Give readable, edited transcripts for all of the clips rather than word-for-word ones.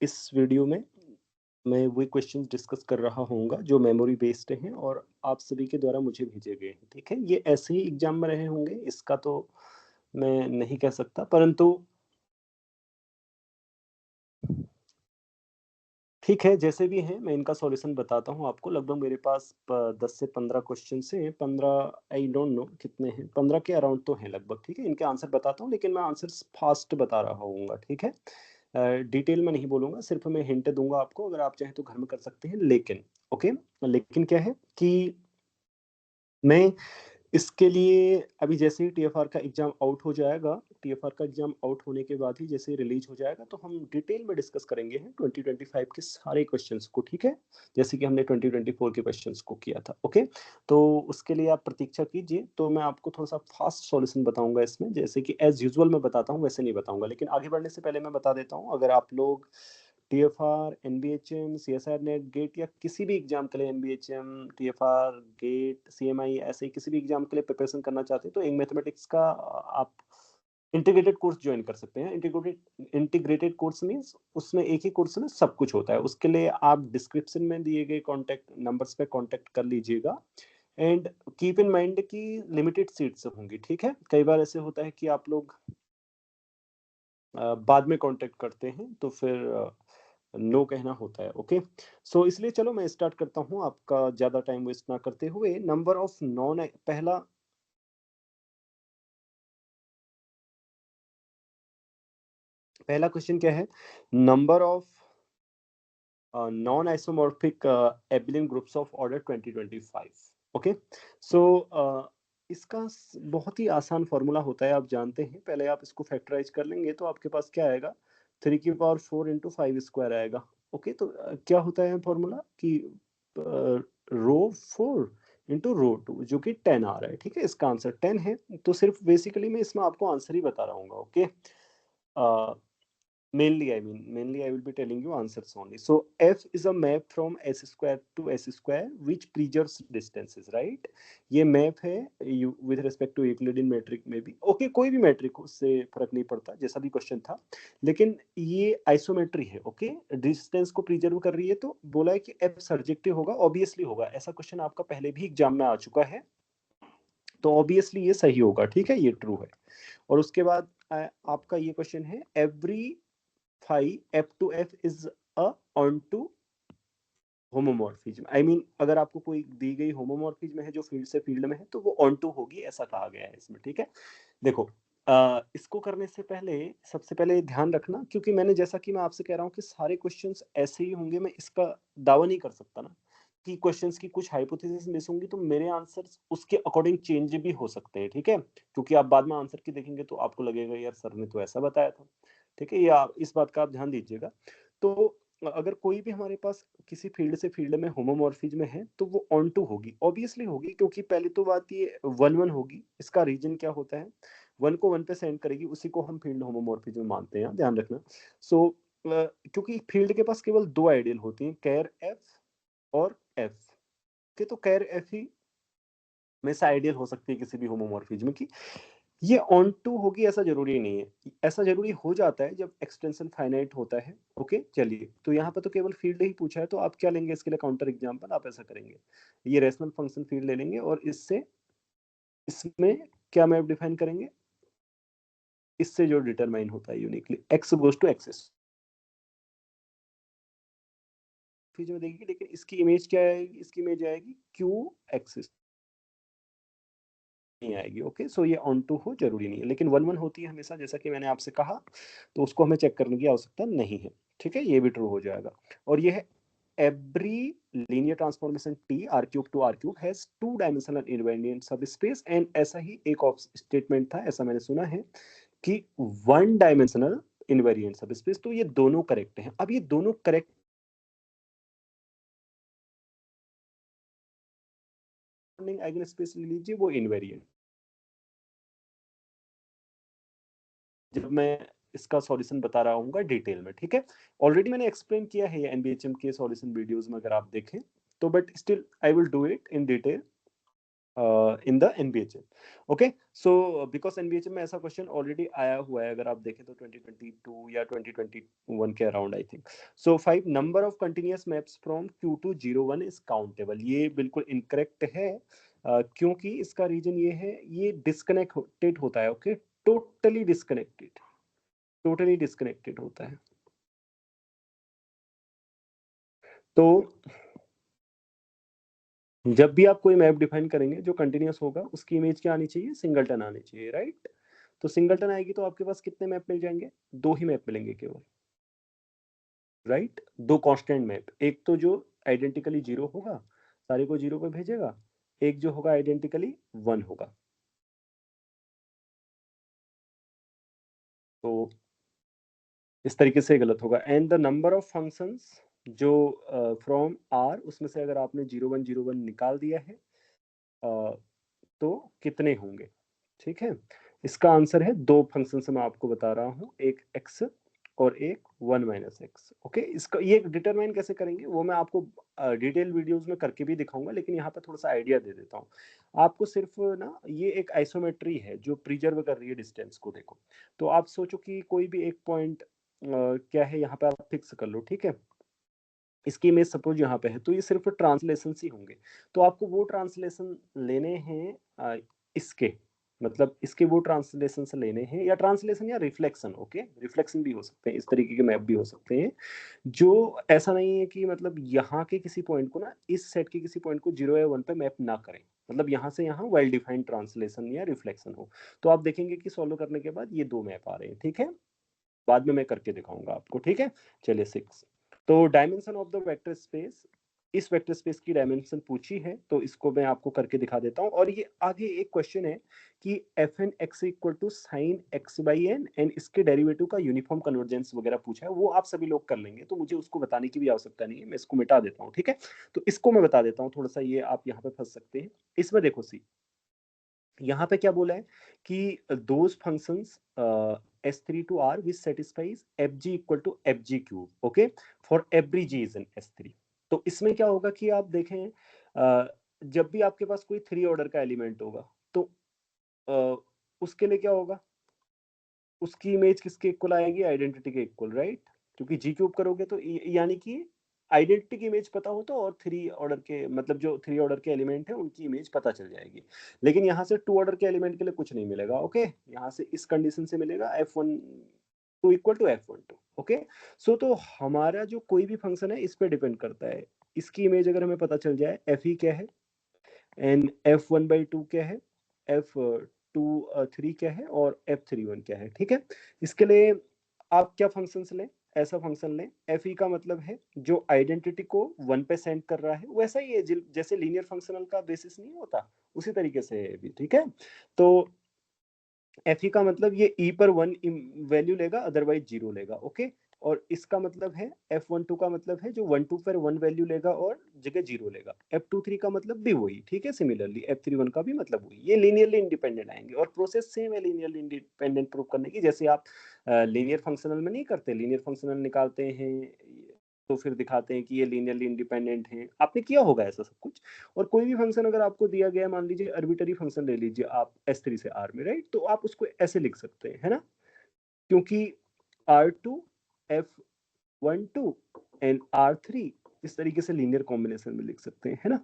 इस वीडियो में मैं वही क्वेश्चंस डिस्कस कर रहा होऊँगा जो मेमोरी बेस्ड हैं और आप सभी के द्वारा मुझे भेजे गए हैं, ठीक है? ये ऐसे ही एग्ज़ाम में रहे होंगे, इसका तो मैं नहीं कह सकता, परंतु ठीक है, जैसे भी हैं, मैं इनका सॉल्यूशन बताता हूँ आपको। लगभग मेरे पास 10 से 15 क्वेश्चन्स हैं, 15 आई डोंट नो कितने हैं, 15 के अराउंड तो हैं लगभग, ठीक है? इनके आंसर बताता हूँ, लेकिन मैं आंसर्स फ़ास्ट बता रहा होऊँगा, ठीक है? डिटेल में नहीं बोलूँगा, सिर्फ़ मैं हिंट दूँगा आपको, अगर आप चाहें तो घर में कर सकते हैं, लेकिन ओके? लेकिन क्या है कि मैं इसके लिए अभी जैसे ही टीएफआर का एग्ज़ाम आउट हो जाएगा, टीएफआर का एग्ज़ाम आउट होने के बाद ही जैसे ही रिलीज़ हो जाएगा, तो हम डिटेल में डिस्कस करेंगे हैं 2025 के सारे क्वेश्चन्स को, ठीक है? जैसे कि हमने 2024 के क्वेश्चन्स को किया था, ओके? तो उसके लिए आप प्रतीक्षा कीजिए, तो मैं आपको थोड़ा-सा फ़ास्ट सॉल्यूशन बताऊँगा इसमें, जैसे कि एज़ यूजुअल मैं बताता हूँ, वैसे नहीं बताऊँगा। लेकिन आगे बढ़ने से पहले मैं बता देता हूँ, अगर आप लोग TIFR, NBHM, CSIR NET, GATE या किसी भी एग्ज़ाम के लिए एनबीएचएम, टीएफआर, गेट, सीएमआई ऐसे ही किसी भी एग्ज़ाम के लिए प्रिपरेशन करना चाहते हैं, तो एक मैथमेटिक्स का आप इंटीग्रेटेड कोर्स जॉइन कर सकते हैं। इंटीग्रेटेड इंटीग्रेटेड कोर्स मीन्स उसमें एक ही कोर्स में सब कुछ होता है। उसके लिए आप डिस्क्रिप्शन में दिए गए कॉन्टैक्ट नंबर्स पे कॉन्टैक्ट कर लीजिएगा एंड कीप इन माइंड कि लिमिटेड सीट्स होंगी, ठीक है? कई बार ऐसे होता है कि आप लोग बाद में कॉन्टैक्ट करते हैं, तो फिर नो कहना होता है, ओके? सो इसलिए चलो मैं स्टार्ट करता हूँ, आपका ज़्यादा टाइम वेस्ट ना करते हुए। नंबर ऑफ नॉन पहला पहला क्वेश्चन क्या है? Number of non isomorphic abelian groups of order 2025, okay? So इसका बहुत ही आसान फॉर्मूला होता है, आप जानते हैं। पहले आप इसको फैक्टराइज कर लेंगे तो आपके पास क्या आएगा, 3 की पावर 4 इंटू 5 स्क्वायर आएगा, ओके? तो क्या होता है फॉर्मूला कि रो 4 इंटू रो 2 जो कि 10 आ रहा है, ठीक है? इसका आंसर 10 है। तो सिर्फ बेसिकली मैं इसमें आपको आंसर ही बता रहा हूँ, okay? Mainly I will be telling you answers only. So f is a map from s square to s square which preserves distances, right? ये मैप है U with respect to Euclidean metric में भी, okay? कोई भी metric हो, उससे फर्क नहीं पड़ता, जैसा भी क्वेश्चन था। लेकिन ये आइसोमेट्री है, ओके? डिस्टेंस को प्रिजर्व कर रही है, तो बोला है कि एफ सर्जेक्टिव होगा, ऑब्वियसली होगा। ऐसा क्वेश्चन आपका पहले भी एग्जाम में आ चुका है, तो ऑब्वियसली ये सही होगा, ठीक है? ये ट्रू है। और उसके बाद आपका ये क्वेश्चन है, every phi f to f is a onto homomorphism. I mean अगर आपको कोई दी गई होमोमॉर्फिज्म है जो फील्ड से फील्ड में है, तो वो ऑनटू होगी, ऐसा कहा गया है इसमें, ठीक है? देखो, इसको करने से पहले सबसे पहले ध्यान रखना, क्योंकि मैंने जैसा कि मैं आपसे कह रहा हूँ कि सारे क्वेश्चंस ऐसे ही होंगे, मैं इसका दावा नहीं कर सकता ना कि क्वेश्चंस की कुछ हाइपोथेसिस मिस होंगी, तो मेरे आंसर्स उसके अकॉर्डिंग चेंज भी हो सकते हैं, ठीक है? क्योंकि आप बाद में आंसर की देखेंगे तो आपको लगेगा यार सर ने तो ऐसा बताया था, ठीक है? या इस बात का आप ध्यान दीजिएगा। तो अगर कोई भी हमारे पास किसी फील्ड से फील्ड में होमोमॉर्फिज्म है, तो वो ऑन टू होगी, ऑब्वियसली होगी, क्योंकि पहली तो बात ये 1-1 होगी। इसका रीज़न क्या होता है? 1 को 1 पे सेंड करेगी, उसी को हम फील्ड होमोमॉर्फिज्म मानते हैं, ध्यान रखना। सो क्योंकि फील्ड के पास केवल 2 आइडियल होती हैं, केर एफ और एफ, के तो केर एफ ही में से आइडियल हो सकती है किसी भी होमोमॉर्फिज्म की। ये ऑन टू होगी ऐसा ज़रूरी नहीं है। ऐसा ज़रूरी हो जाता है जब एक्सटेंशन फाइनाइट होता है, ओके? चलिए, तो यहाँ पे तो केवल फील्ड ही पूछा है, तो आप क्या लेंगे इसके लिए काउंटर एग्ज़ाम्पल? आप ऐसा करेंगे, ये रेशनल फंक्शन फील्ड ले लेंगे और इससे इसमें क्या मैप डिफाइन करेंगे? इससे जो डिटरमाइन होता है uniquely X goes to axis फिर जो देगी, लेकिन इसकी इमेज क्या आएगी? इसकी इमेज आएगी क्यू एक्सिस नहीं आएगी, ओके? सो ये ऑन टू हो ज़रूरी नहीं है, लेकिन 1-1 होती है हमेशा, जैसा कि मैंने आपसे कहा, तो उसको हमें चेक करने की आवश्यकता नहीं है, ठीक है? ये भी ट्रू हो जाएगा। और ये है every linear transformation T R cube to R cube has 2 dimensional invariant subspace and ऐसा ही एक और स्टेटमेंट था, ऐसा मैंने सुना है कि 1 डायमेंशनल इनवेरिएंट सबस्पेस, तो ये दोनों करेक्ट हैं। अब ये दोनों करेक्ट आइगन स्पेस ले लीजिए, वो इनवेरिएंट। जब मैं इसका सॉल्यूशन बता रहा हूँगा डिटेल में, ठीक है? ऑलरेडी मैंने एक्सप्लेन किया है ये एनबीएचएम के सॉल्यूशन वीडियोज़ में, अगर आप देखें, तो but still I will do it in detail. In the NBHM. Okay, so because NBHM में ऐसा क्वेश्चन ऑलरेडी आया हुआ है, अगर आप देखें तो 2022 या 2021 के around I think. So 5 number of continuous maps from Q201 is countable. ये बिल्कुल इनकरेक्ट है, क्योंकि इसका रीजन ये है, ये डिस्कनेक्टेड होता है. Okay, totally disconnected, totally disconnected होता है. तो जब भी आप कोई मैप डिफाइन करेंगे जो कंटिन्यूअस होगा, उसकी इमेज क्या आनी चाहिए, सिंगलटन आनी चाहिए, राइट. तो सिंगलटन आएगी तो आपके पास कितने मैप मिल जाएंगे, दो ही मैप मिलेंगे केवल, राइट. दो कांस्टेंट मैप, एक तो जो आइडेंटिकली जीरो होगा, सारे को जीरो पे भेजेगा, एक जो होगा आइडेंटिकली वन होगा. तो इस तरीके से गलत होगा. And the number of functions जो फ्रॉम आर, उसमें से अगर आपने 0101 निकाल दिया है, तो कितने होंगे. ठीक है, इसका आंसर है दो फंक्शन से मैं आपको बता रहा हूँ, एक एक्स और एक 1 - x. ओके, इसका ये डिटरमाइन कैसे करेंगे वो मैं आपको डिटेल वीडियोस में करके भी दिखाऊंगा, लेकिन यहाँ पे थोड़ा सा आइडिया दे देता हूँ आपको. सिर्फ ना, ये एक आइसोमेट्री है जो प्रिजर्व कर रही है डिस्टेंस को. देखो, तो आप सोचो कि कोई भी एक पॉइंट क्या है, यहाँ पे आप फिक्स कर लो. ठीक है, इसकी इमेज सपोज यहाँ पे है, तो ये सिर्फ ट्रांसलेशन ही होंगे. तो आपको वो ट्रांसलेशन लेने हैं, इसके मतलब इसके वो ट्रांसलेशन से लेने हैं, या ट्रांसलेशन या रिफ्लेक्शन. ओके, रिफ्लेक्शन भी हो सकते हैं, इस तरीके के मैप भी हो सकते हैं, जो ऐसा नहीं है कि मतलब यहाँ के किसी पॉइंट को ना, इस सेट के किसी पॉइंट को 0 या 1 पे मैप ना करें, मतलब यहाँ से यहाँ वेल डिफाइंड ट्रांसलेशन या रिफ्लेक्शन हो. तो आप देखेंगे कि सॉल्व करने के बाद ये दो मैप आ रहे हैं. ठीक है, बाद में मैं करके दिखाऊंगा आपको. ठीक है, चलिए 6. तो dimension of the vector space, इस वेक्टर स्पेस की डायमेंशन पूछी है, तो इसको मैं आपको करके दिखा देता हूँ. और ये आगे एक क्वेश्चन है कि F N X equal to sine X by N, and इसके डेरिवेटिव का यूनिफॉर्म कन्वर्जेंस वगैरह पूछा है, वो आप सभी लोग कर लेंगे, तो मुझे उसको बताने की भी आवश्यकता नहीं है, मैं इसको मिटा देता हूँ. ठीक है, तो इसको मैं बता देता हूँ थोड़ा सा, ये आप यहाँ पे फंस सकते हैं. इसमें देखो सी, यहाँ पे क्या बोला है कि those functions S3 to R which satisfies fg equal to fg cube, okay, for every g is in S3. तो इसमें क्या होगा कि आप देखें, जब भी आपके पास कोई 3 ऑर्डर का एलिमेंट होगा, तो उसके लिए क्या होगा, उसकी इमेज किसके इक्वल आएगी, आइडेंटिटी के इक्वल, राइट. क्योंकि जी क्यूब करोगे तो यानी कि आइडेंटिटी की इमेज पता हो तो, और 3 ऑर्डर के मतलब जो 3 ऑर्डर के एलिमेंट है उनकी इमेज पता चल जाएगी. लेकिन यहाँ से 2 ऑर्डर के एलिमेंट के लिए कुछ नहीं मिलेगा. ओके, यहाँ से इस कंडीशन से मिलेगा F12 equal to F12. Okay, सो तो हमारा जो कोई भी फंक्शन है इस पे डिपेंड करता है. इसकी इमेज अगर हमें पता चल जाए, एफ ई क्या है, एंड F1/2 क्या है, F23 क्या है, और F31 क्या है. ठीक है, इसके लिए आप क्या फंक्शन लें, ऐसा फंक्शन लें, एफ ई का मतलब है जो आइडेंटिटी को 1 पे सेंड कर रहा है, वैसा ही है जैसे लीनियर फंक्शनल का बेसिस नहीं होता, उसी तरीके से है भी. ठीक है, तो एफ ई का मतलब ये ई पर 1 वैल्यू लेगा, अदरवाइज 0 लेगा. ओके, और इसका मतलब है F12 का मतलब है जो 1 2 पर 1 वैल्यू लेगा और जगह 0 लेगा. F23 का मतलब भी वही. ठीक है, सिमिलरली F31 का भी मतलब वही. ये लीनियरली इंडिपेंडेंट आएंगे, और प्रोसेस सेम है लीनियरली इंडिपेंडेंट प्रूव करने की, जैसे आप लीनियर फंक्शनल में नहीं करते, लीनियर फंक्शनल निकालते हैं तो फिर दिखाते हैं कि ये लीनियरली इंडिपेंडेंट है. आपने किया होगा ऐसा सब कुछ. और कोई भी फंक्शन अगर आपको दिया गया है, मान लीजिए आर्बिट्ररी फंक्शन ले लीजिए आप S3 से R में, राइट, तो आप उसको ऐसे लिख सकते हैं, है ना, क्योंकि R2 F12 एंड R3 इस तरीके से लीनियर कॉम्बिनेशन में लिख सकते हैं, है ना.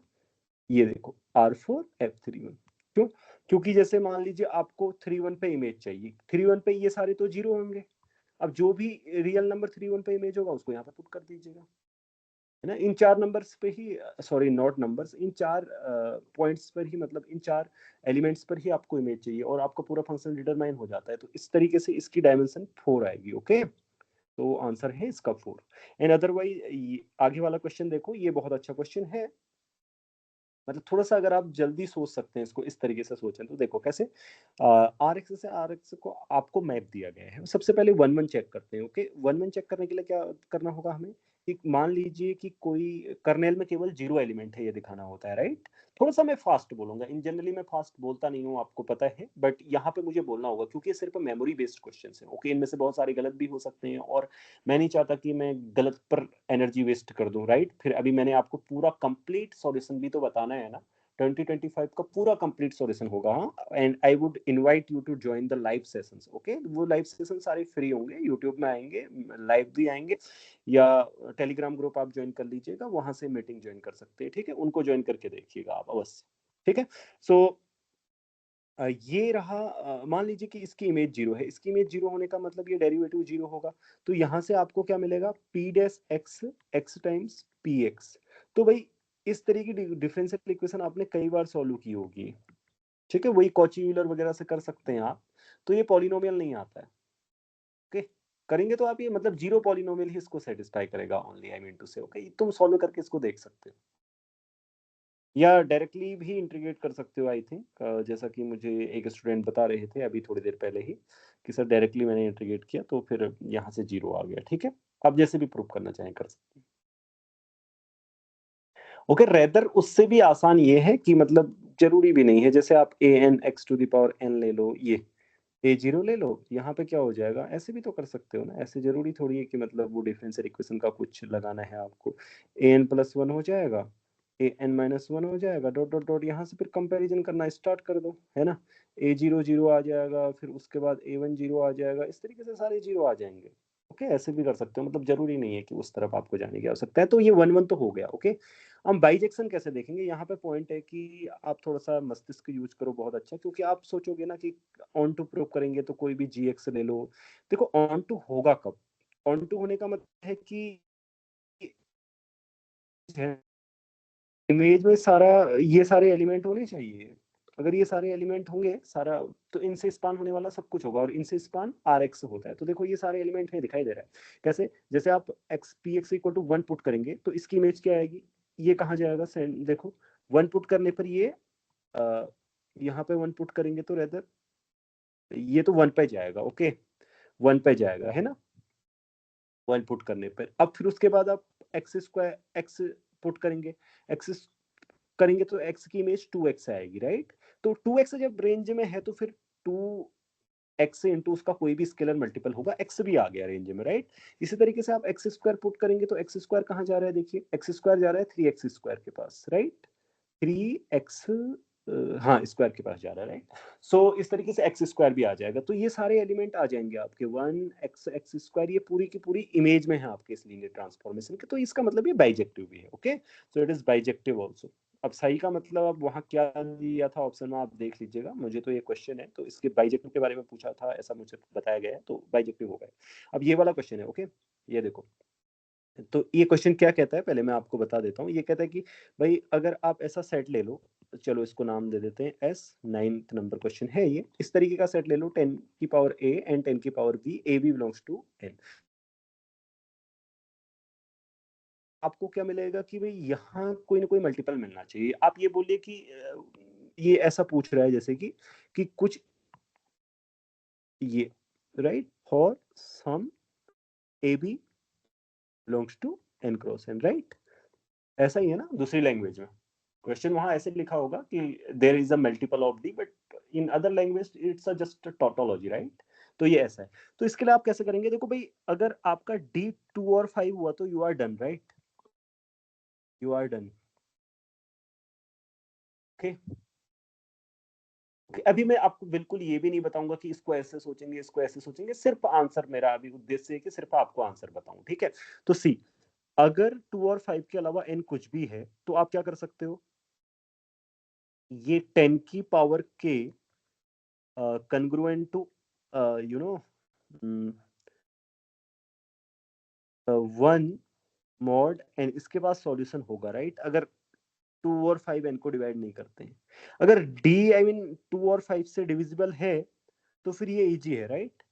ये देखो R4 F31, क्यों, क्योंकि जैसे मान लीजिए आपको 3 1 पे इमेज चाहिए, 3 1 पे ये सारे तो 0 होंगे. अब जो भी रियल नंबर 3 1 पे इमेज होगा उसको यहाँ पे पुट कर दीजिएगा, है ना. इन 4 नंबर्स पे ही, सॉरी नॉट नंबर्स, इन 4 पॉइंट्स पर ही, मतलब इन 4 एलिमेंट्स पर ही आपको इमेज चाहिए, और आपका पूरा फंक्शन डिटरमाइन हो जाता है. तो इस तरीके से इसकी डायमेंशन 4 आएगी. ओके, तो आंसर है इसका 4. एंड अदरवाइज आगे वाला क्वेश्चन देखो, ये बहुत अच्छा क्वेश्चन है. मतलब थोड़ा सा अगर आप जल्दी सोच सकते हैं इसको, इस तरीके से सोचें तो देखो कैसे. आर एक्स से आर एक्स को आपको मैप दिया गया है, सबसे पहले 1 1 चेक करते हैं. ओके, 1 1 चेक करने के लिए क्या करना होगा हमें, कि मान लीजिए कि कोई कर्नेल में केवल 0 एलिमेंट है, ये दिखाना होता है, राइट. थोड़ा सा मैं फास्ट बोलूंगा, इन जनरली मैं फास्ट बोलता नहीं हूँ, आपको पता है, बट यहाँ पे मुझे बोलना होगा क्योंकि ये सिर्फ मेमोरी बेस्ड क्वेश्चन है. ओके, इनमें से बहुत सारे गलत भी हो सकते हैं, और मैं नहीं चाहता कि मैं गलत पर एनर्जी वेस्ट कर दूं, राइट. फिर अभी मैंने आपको पूरा कंप्लीट सॉल्यूशन भी तो बताना है ना, 2025 का पूरा कंप्लीट सॉल्यूशन होगा। And I would invite you to join the live sessions. Okay, वो लाइव सेशन सारे फ्री होंगे, यूट्यूब में आएंगे, लाइव भी आएंगे, या टेलीग्राम ग्रुप आप ज्वाइन कर लीजिएगा, वहां से मीटिंग ज्वाइन कर सकते हैं। ठीक है, उनको ज्वाइन करके देखिएगा आप अवश्य। ठीक है, सो ये रहा। मान लीजिए कि इसकी इमेज जीरो है, इसकी इमेज जीरो होने का मतलब ये डेरिवेटिव जीरो होगा। तो यहाँ से आपको क्या मिलेगा, P dash x x times P x. तो भाई इस तरह की डिफरेंशियल इक्वेशन आपने कई बार सॉल्व की होगी। ठीक है, वही कॉची यूलर वगैरह से कर सकते हैं आप। तो ये पॉलिनोमियल नहीं आता है। ओके, करेंगे तो आप ये मतलब जीरो पॉलिनोमियल ही इसको सेटिस्फाई करेगा ओनली, आई मीन टू से। ओके, तुम सॉल्व करके इसको देख सकते हो, या डायरेक्टली भी इंटीग्रेट कर सकते हो। आई थिंक जैसा कि मुझे एक स्टूडेंट बता रहे थे अभी थोड़ी देर पहले ही कि सर डायरेक्टली मैंने इंटीग्रेट किया तो फिर यहाँ से जीरो आ गया। ठीक है, आप जैसे भी प्रूव करना चाहें कर सकते हैं। ओके, रेदर उससे भी आसान ये है कि मतलब जरूरी भी नहीं है, जैसे आप A N X to the power N ले लो, ये ए जीरो ले लो, यहाँ पे क्या हो जाएगा, ऐसे भी तो कर सकते हो ना। ऐसे जरूरी थोड़ी है कि मतलब वो डिफरेंशियल इक्वेशन का कुछ लगाना है आपको। ए एन प्लस वन हो जाएगा, ए एन माइनस वन हो जाएगा, डॉट डॉट डॉट, यहाँ से फिर कंपैरिजन करना स्टार्ट कर दो, है ना। ए जीरो जीरो आ जाएगा, फिर उसके बाद ए वन जीरो आ जाएगा, इस तरीके से सारे जीरो आ जाएंगे। ओके, ऐसे भी कर सकते हो, मतलब जरूरी नहीं है कि उस तरफ आपको जाने की आवश्यकता है। तो ये वन वन तो हो गया। ओके, हम बाइजेक्शन कैसे देखेंगे, यहाँ पे पॉइंट है कि आप थोड़ा सा मस्तिष्क यूज करो, बहुत अच्छा, क्योंकि आप सोचोगे ना कि ऑन टू प्रूव करेंगे तो कोई भी जी एक्स ले लो। देखो ऑन टू होगा कब, ऑन टू होने का मतलब है कि इमेज में सारा, ये सारे एलिमेंट होने चाहिए। अगर ये सारे एलिमेंट होंगे सारा, तो इनसे स्पान होने वाला सब कुछ होगा, और इनसे स्पान आर एक्स होता है। तो देखो ये सारे एलिमेंट है, दिखाई दे रहा है कैसे, जैसे आप X P X equal to one put करेंगे तो इसकी इमेज क्या आएगी, ये कहाँ जाएगा, देखो वन पुट करने पर ये यहाँ पे वन पुट करेंगे तो रेदर ये तो वन पे जाएगा। ओके, वन पे जाएगा, है ना, वन पुट करने पर। अब फिर उसके बाद आप एक्स स्क्वायर एक्स पुट करेंगे, एक्स करेंगे तो एक्स की इमेज टू एक्स आएगी, राइट। तो टू एक्स जब रेंज में है तो फिर टू एक्स इंटू उसका कोई भी स्केलर मल्टीपल होगा, एक्स भी आ गया रेंज में, राइट। इसी तरीके से आप एक्स स्क्वायर पुट करेंगे तो एक्स स्क्वायर कहाँ जा रहा है, देखिए एक्स स्क्वायर जा रहा है थ्री एक्स स्क्वायर के पास, राइट। थ्री एक्स, हाँ स्क्वायर के पास जा रहा है, राइट। सो इस तरीके से एक्स स्क्वायर भी आ जाएगा, तो ये सारे एलिमेंट आ जाएंगे आपके वन एक्स एक्स स्क्वायर, ये पूरी की पूरी इमेज में है आपके इस लीनियर ट्रांसफॉर्मेशन के। तो इसका मतलब ये बाइजेक्टिव भी है। Okay, so it is bijective also. अब सही का मतलब अब वहाँ क्या दिया था ऑप्शन में, आप देख लीजिएगा, मुझे तो ये क्वेश्चन है तो इसके बाइजेक्टिव के बारे में पूछा था, ऐसा मुझे बताया गया है, तो बाइजेक्टिव हो गया। अब ये वाला क्वेश्चन है। ओके, ये देखो, तो ये क्वेश्चन क्या कहता है पहले मैं आपको बता देता हूँ। ये कहता है कि भाई अगर आप ऐसा सेट ले लो, चलो इसको नाम दे देते हैं एस, नाइन्थ नंबर क्वेश्चन है ये। इस तरीके का सेट ले लो, 10 की पावर ए एंड 10 की power B, A B belongs to N. आपको क्या मिलेगा कि भाई यहाँ कोई ना कोई मल्टीपल मिलना चाहिए। आप ये बोलिए कि ये ऐसा पूछ रहा है जैसे कि कुछ ये, right, for some A B belongs to N cross N, right. ऐसा ही है ना दूसरी लैंग्वेज में, क्वेश्चन वहां ऐसे लिखा होगा कि there is a multiple of D, but in other language it's a just tautology, right. तो ये ऐसा है। तो इसके लिए आप कैसे करेंगे, देखो भाई अगर आपका डी टू और फाइव हुआ तो you are done, right, you are done. Okay, अभी मैं आपको बिल्कुल ये भी नहीं बताऊंगा कि इसको ऐसे सोचेंगे इसको ऐसे सोचेंगे, सिर्फ आंसर, मेरा अभी उद्देश्य है कि सिर्फ आपको आंसर बताऊं। ठीक है, तो सी, अगर टू और फाइव के अलावा एन कुछ भी है तो आप क्या कर सकते हो, ये 10 की पावर के congruent to you know one mod N, इसके पास सॉल्यूशन होगा, राइट। अगर टू और फाइव एन को डिवाइड नहीं करते हैं, अगर डी आई मीन टू और फाइव से डिविजिबल है तो फिर ये इजी है, राइट।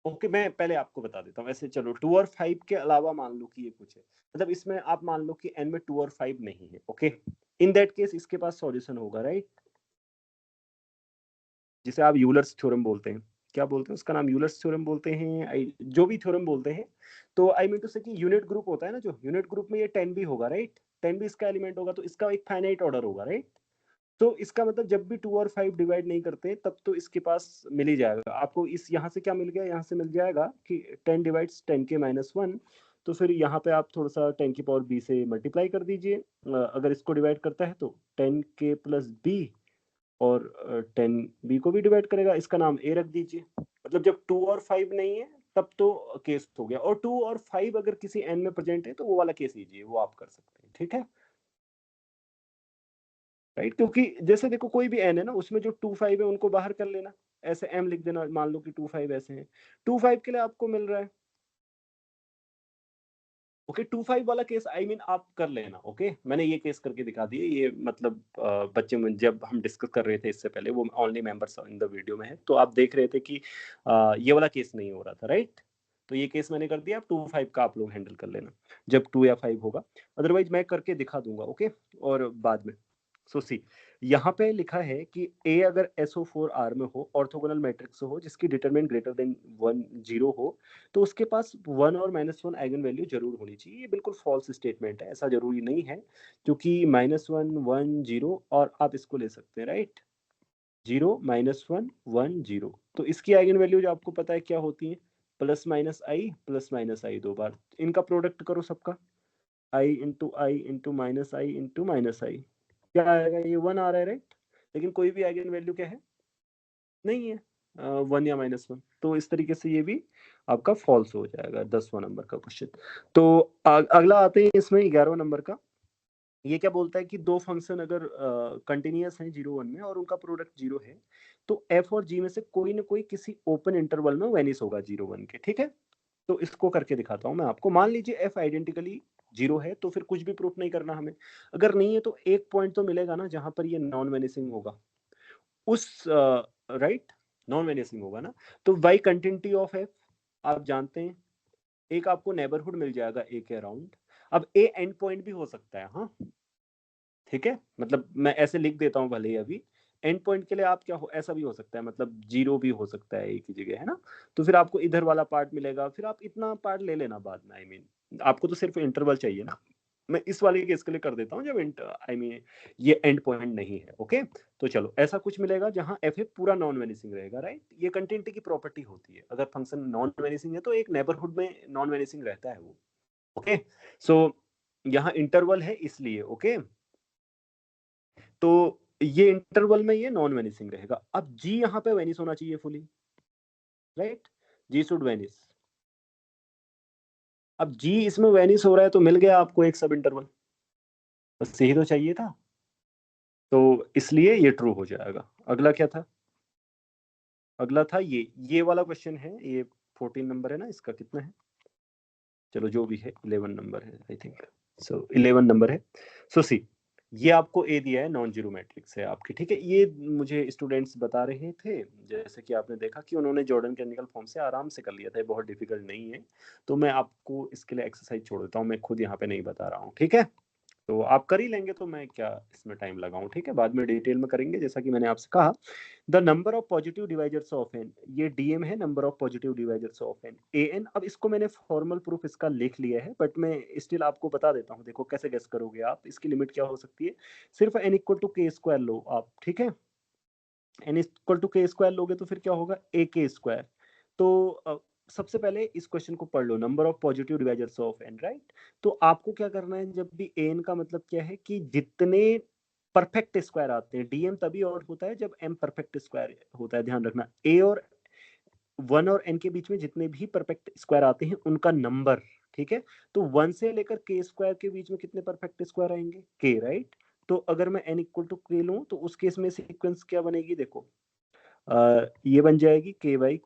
ओके, मैं पहले आपको बता देता हूँ ऐसे, चलो टू और फाइव के अलावा मान लो कि ये कुछ है, मतलब इसमें आप मान लो कि एन में टू और फाइव नहीं है। ओके, इन दैट केस इसके पास सॉल्यूशन होगा, राइट, जिसे आप यूलर्स थ्योरम बोलते हैं। क्या बोलते हैं उसका नाम, यूलर्स थ्योरम बोलते हैं, जो भी थ्योरम बोलते हैं। तो आई मीन टू से कि यूनिट ग्रुप होता है ना, जो यूनिट ग्रुप में ये 10 भी होगा, राइट, 10 भी इसका एलिमेंट होगा, तो इसका एक फाइनाइट ऑर्डर होगा, राइट। तो इसका मतलब जब भी टू और फाइव डिवाइड नहीं करते तब तो इसके पास मिल ही जाएगा आपको। इस यहाँ से क्या मिल गया, यहाँ से मिल जाएगा कि 10 डिवाइड्स 10 के माइनस वन, तो फिर यहाँ पे आप थोड़ा सा 10 की पावर b से मल्टीप्लाई कर दीजिए। अगर इसको डिवाइड करता है तो 10k प्लस b, और 10b को भी डिवाइड करेगा, इसका नाम a रख दीजिए। मतलब जब 2 और 5 नहीं है तब तो केस हो गया, और 2 और 5 अगर किसी n में प्रेजेंट है तो वो वाला केस लीजिए, वो आप कर सकते हैं, ठीक है राइट। क्योंकि जैसे देखो कोई भी n है ना, उसमें जो 2 5 है उनको बाहर कर लेना, ऐसे m लिख देना, मान लो कि 2 5 ऐसे हैं, 2 5 के लिए आपको मिल रहा है ओके। 2 5 वाला केस आई मीन आप कर लेना ओके। मैंने ये केस करके दिखा दिए, ये मतलब बच्चे में जब हम डिस्कस कर रहे थे इससे पहले, वो only members in the video में है, तो आप देख रहे थे कि ये वाला केस नहीं हो रहा था राइट। तो ये केस मैंने कर दिया, आप 2 5 का आप लोग हैंडल कर लेना जब 2 या 5 होगा, अदरवाइज मैं करके दिखा दूंगा ओके। और बाद में सो सी, यहाँ पे लिखा है कि ए अगर SO4R में हो, ऑर्थोगोनल मैट्रिक्स हो जिसकी डिटरमिनेंट ग्रेटर देन 1 0 हो, तो उसके पास 1 और -1 आइगन वैल्यू जरूर होनी चाहिए। ये बिल्कुल फॉल्स स्टेटमेंट है, ऐसा जरूरी नहीं है, क्योंकि -1 1 0, और आप इसको ले सकते हैं राइट, 0 -1 1 0, तो इसकी आइगन वैल्यूज आपको पता है क्या होती है, प्लस माइनस आई प्लस माइनस आई, दो बार इनका प्रोडक्ट करो सबका, आई इंटू माइनस आई, क्या आएगा, ये 1 आ रहा है राइट। लेकिन कोई भी आइगन वैल्यू क्या है, नहीं है, 1 या -1, तो इस तरीके से ये भी आपका फॉल्स हो जाएगा 10वां नंबर का क्वेश्चन। तो अगला आते हैं इसमें 11वां नंबर का। ये क्या बोलता है कि दो फंक्शन अगर कंटिन्यूअस हैं 0 1 में और उनका प्रोडक्ट 0 है, तो f और g में से कोई ना कोई किसी ओपन इंटरवल में वेनिस होगा 0 1 के, ठीक है। तो इसको करके दिखाता हूं मैं आपको। मान लीजिए f आइडेंटिकली 0 है, तो फिर कुछ भी प्रूफ नहीं करना हमें। अगर नहीं है तो एक पॉइंट तो मिलेगा ना जहां पर ये नॉन वेनिसिंग होगा, उस राइट, नॉन वेनिसिंग होगा ना। तो वाई कंटिन्यूटी ऑफ एफ आप जानते हैं, एक आपको नेबरहुड मिल जाएगा ए के अराउंड। अब ए एंड पॉइंट भी हो सकता है, हाँ ठीक है, मतलब मैं ऐसे लिख देता हूँ भले ही अभी, एंड पॉइंट के लिए आप क्या हो, ऐसा भी हो सकता है, मतलब 0 भी हो सकता है एक ही जगह, है ना। तो फिर आपको इधर वाला पार्ट मिलेगा, फिर आप इतना पार्ट ले लेना बाद में, आई मीन आपको तो सिर्फ इंटरवल चाहिए ना। मैं इस वाले केस के लिए कर देता हूँ जब आई मीन ये एंड पॉइंट नहीं है ओके। तो चलो ऐसा कुछ मिलेगा जहां एफ ए पूरा नॉन वेनिसिंग रहेगा राइट। ये कंटिन्यूटी की प्रॉपर्टी होती है, अगर फंक्शन नॉन वेनिसिंग है तो एक नेबरहुड में नॉन वेनिसिंग रहता है वो ओके। सो यहाँ इंटरवल है इसलिए ओके। तो ये इंटरवल में ये नॉन वेनिसिंग रहेगा। अब जी यहाँ पे वेनिस होना चाहिए fully right, G should vanish. अब जी इसमें वेनिस हो रहा है तो मिल गया आपको एक सब इंटरवल, बस यही तो चाहिए था, तो इसलिए ये ट्रू हो जाएगा। अगला क्या था, अगला था ये वाला क्वेश्चन है, ये 14 नंबर है ना, इसका कितना है, चलो जो भी है 11 नंबर है आई थिंक। सो 11 नंबर है। सो सी, ये आपको ए दिया है, नॉन जीरो मैट्रिक्स है आपकी, ठीक है। ये मुझे स्टूडेंट्स बता रहे थे, जैसे कि आपने देखा कि उन्होंने जॉर्डन कैनिकल फॉर्म से आराम से कर लिया था, बहुत डिफिकल्ट नहीं है। तो मैं आपको इसके लिए एक्सरसाइज छोड़ देता हूँ, मैं खुद यहाँ पे नहीं बता रहा हूँ, ठीक है। तो आप कर ही लेंगे तो मैं क्या इसमें टाइम लगाऊं, ठीक है, बाद में डिटेल में करेंगे। जैसा कि मैंने आपसे कहा, the number of positive divisors of N, ये डीएम है, number of positive divisors of N A N. अब इसको मैंने फॉर्मल प्रूफ इसका लिख लिया है, बट मैं स्टिल आपको बता देता हूँ, देखो कैसे गेस करोगे आप, इसकी लिमिट क्या हो सकती है। सिर्फ एन इक्वल टू के स्क्वायर लो आप, ठीक है, एन इक्वल टू के स्क्वायर लोगे तो फिर क्या होगा, ए के स्क्वायर। तो सबसे पहले इस क्वेश्चन को पढ़ लो, number of positive divisors of N right. तो आपको क्या करना है, जब भी एन का मतलब क्या है कि जितने परफेक्ट स्क्वायर आते हैं, डीएम तभी और होता है जब एम परफेक्ट स्क्वायर होता है, ध्यान रखना। ए और 1 और एन के बीच में जितने भी परफेक्ट स्क्वायर आते हैं उनका नंबर, ठीक है। तो 1 से लेकर के स्क्वायर के बीच में कितने परफेक्ट स्क्वायर आएंगे, के राइट। तो अगर मैं एन इक्वल टू के लूं तो उस केस में सीक्वेंस क्या बनेगी, देखो ये बन जाएगी के बाई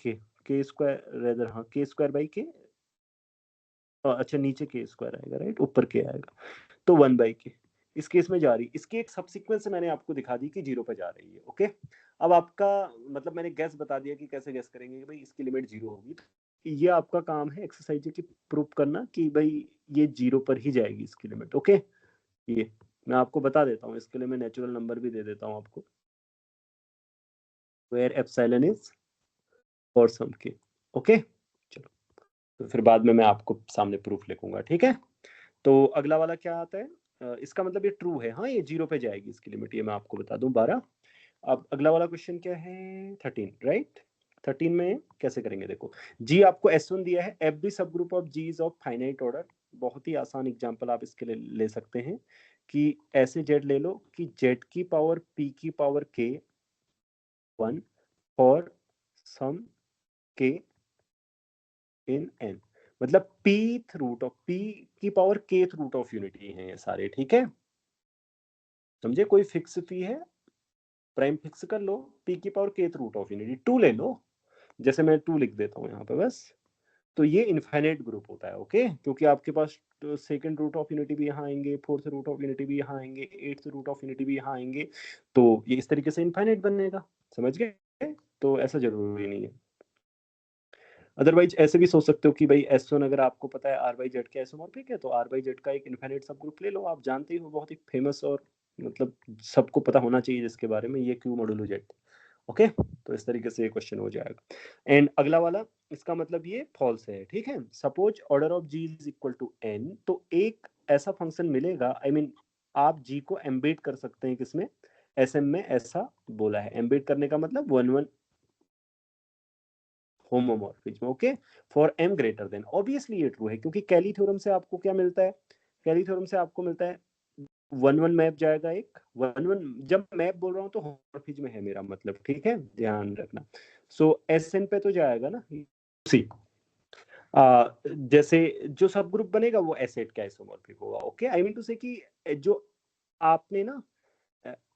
के स्क्वायर रेदर, हाँ के स्क्वायर बाई के, अच्छा नीचे के स्क्वायर आएगा राइट, ऊपर के आएगा, तो 1/k। इस केस में जा रही, इसकी एक सबसीक्वेंस मैंने आपको दिखा दी कि 0 पे जा रही है ओके। अब आपका मतलब मैंने गैस बता दिया कि कैसे गैस करेंगे कि भाई इसकी लिमिट 0 होगी, तो ये आपका काम है एक्सरसाइज की प्रूफ करना कि भाई ये 0 पर ही जाएगी इसकी लिमिट ओके। ये मैं आपको बता देता हूँ, इसके लिए मैं नेचुरल नंबर भी दे देता हूँ आपको, where epsilon is for some K okay. चलो, तो फिर बाद में मैं आपको सामने प्रूफ लिखूंगा, ठीक है। तो अगला वाला क्या आता है, इसका मतलब ये ट्रू है, हाँ ये 0 पे जाएगी इसकी लिमिट, ये मैं आपको बता दूं 12। अब अगला वाला क्वेश्चन क्या है, 13 राइट। 13 में कैसे करेंगे देखो, जी आपको S1 दिया है, every subgroup of G is of finite order. बहुत ही आसान एग्जांपल आप इसके लिए ले सकते हैं कि ऐसे जेड ले लो कि जेड की पावर p की power k 1 for some k in n, मतलब pth रूट ऑफ p की power kth root of unity है ये सारे, ठीक है, समझे, कोई फिक्स पी है, प्राइम फिक्स कर लो, p की power kth root of unity 2 ले लो, जैसे मैं 2 लिख देता हूँ यहाँ पे बस। तो ये इनफाइनाइट ग्रुप होता है, ओके, क्योंकि आपके पास सेकंड रूट ऑफ यूनिटी भी यहाँ आएंगे, फोर्थ रूट ऑफ यूनिटी भी यहाँ आएंगे, एट्थ रूट ऑफ यूनिटी भी यहाँ आएंगे, तो ये इस तरीके से इनफाइनाइट बनेगा, समझ गए, तो ऐसा जरूरी नहीं है। अदरवाइज ऐसे भी सोच सकते हो कि भाई S1 अगर आपको पता है R बाई जेड का आइसोमॉर्फिक है, तो R बाई जेड का एक इनफाइनाइट सब ग्रुप ले लो, आप जानते ही हो, बहुत ही फेमस और मतलब सबको पता होना चाहिए जिसके बारे में, ये क्यू मॉडुलो जेड, ओके, तो इस तरीके से ये क्वेश्चन हो जाएगा। एंड अगला वाला, इसका मतलब ये फॉल्स है, ठीक है, suppose order of G is equal to n, तो एक ऐसा फंक्शन मिलेगा, आई मीन आप जी को एम्बेड कर सकते हैं किसमें, Sm में, ऐसा बोला है, एम्बेड करने का मतलब 1 homomorphism, okay, for m greater than, obviously ये ट्रू है, क्योंकि कैली थ्योरम से आपको क्या मिलता है, कैली थ्योरम से आपको मिलता है 1 1 मैप जाएगा, एक 1 1, जब मैप बोल रहा हूँ तो होमोमॉर्फिज्म है मेरा मतलब, ठीक है, ध्यान रखना। सो Sn पे तो जाएगा ना, सी जैसे जो सब ग्रुप बनेगा वो एसेट का आइसोमॉर्फिक होगा, ओके, आई मीन टू से कि जो आपने ना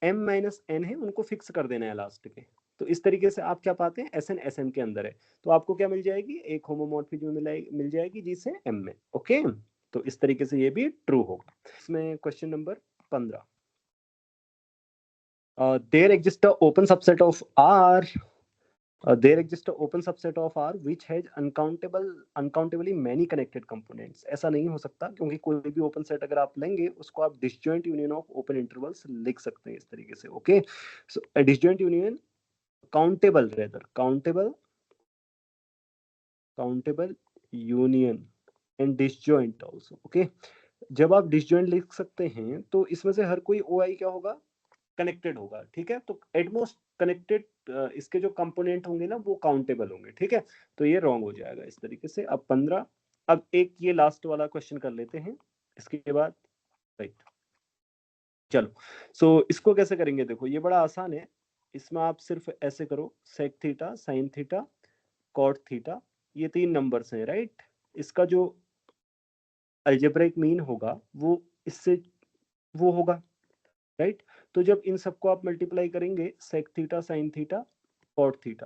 m माइनस n है उनको फिक्स कर देना है लास्ट के, तो इस तरीके से आप क्या पाते हैं, Sn Sm के अंदर है, तो आपको क्या मिल जाएगी, एक होमोमॉर्फिज्म मिल जाएगी जिसे m में, ओके, तो इस तरीके से ये भी ट्रू होगा। इसमें question number 15, there exist a open subset of R, there exists an open subset of R which has uncountably many connected components। ऐसा नहीं हो सकता, क्योंकि कोई भी ओपन सेट अगर आप लेंगे उसको आप disjoint union of open intervals लिख सकते हैं इस तरीके से, okay, so disjoint union countable, rather countable union and disjoint also, okay, जब आप डिसजॉइंट लिख सकते हैं तो इसमें से हर कोई OI क्या होगा, कनेक्टेड होगा, ठीक है, तो एटमोस्ट कनेक्टेड इसके जो कंपोनेंट होंगे ना वो काउंटेबल होंगे, ठीक है, तो ये रॉन्ग हो जाएगा इस तरीके से। अब 15, अब एक ये लास्ट वाला क्वेश्चन कर लेते हैं इसके बाद, राइट, चलो, सो इसको कैसे करेंगे देखो, ये बड़ा आसान है, इसमें आप सिर्फ ऐसे करो, sec theta sine theta cot theta, ये 3 नंबर्स हैं, राइट, इसका जो अलजेब्रिक मीन होगा वो इससे वो होगा, राइट, तो जब इन सबको आप मल्टीप्लाई करेंगे, sec theta sine theta cot theta,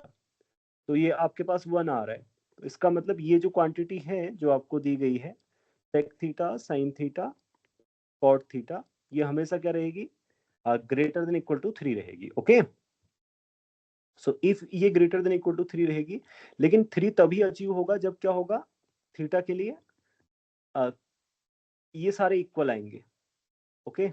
तो ये आपके पास 1 आ रहा है, तो इसका मतलब ये जो क्वांटिटी है जो आपको दी गई है, sec theta sine theta cot theta, ये हमेशा क्या रहेगी, ग्रेटर देन इक्वल टू 3 रहेगी, ओके, सो इफ ये ग्रेटर देन इक्वल टू 3 रहेगी, लेकिन 3 तभी अचीव होगा जब क्या होगा, थीटा के लिए अ, ये सारे इक्वल आएंगे, ओके,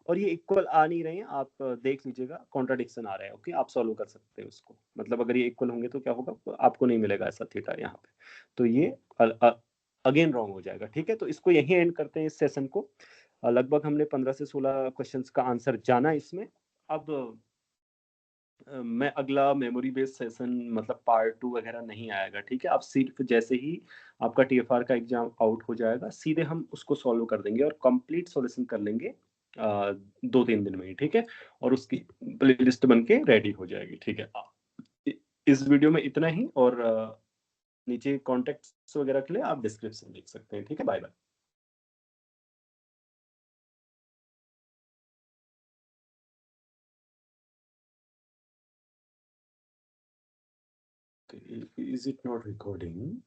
और ये इक्वल आ नहीं रहे हैं, आप देख लीजिएगा, कॉन्ट्राडिक्शन आ रहा है, ओके, आप सॉल्व कर सकते हैं उसको, मतलब अगर ये इक्वल होंगे तो क्या होगा, आपको नहीं मिलेगा ऐसा थीटा यहाँ पे, तो ये अगेन रॉन्ग हो जाएगा, ठीक है, तो इसको यहीं एंड करते हैं इस सेशन को। लगभग हमने 15 से 16 क्वेश्चंस का आंसर जाना इसमें। अब मैं अगला मेमोरी बेस्ड सेशन मतलब पार्ट 2 वगैरह नहीं आएगा, ठीक है, आप सिर्फ जैसे ही आपका TFR का एग्जाम आउट हो जाएगा सीधे हम उसको सॉल्व कर देंगे और कंप्लीट सॉल्यूशन कर लेंगे 2-3 दिन में ही, ठीक है, और उसकी प्लेलिस्ट बन के रेडी हो जाएगी, ठीक है, इस वीडियो में इतना ही, और नीचे कॉन्टेक्ट्स वगैरह के लिए आप डिस्क्रिप्शन देख सकते हैं, ठीक है, bye bye. Is it not recording?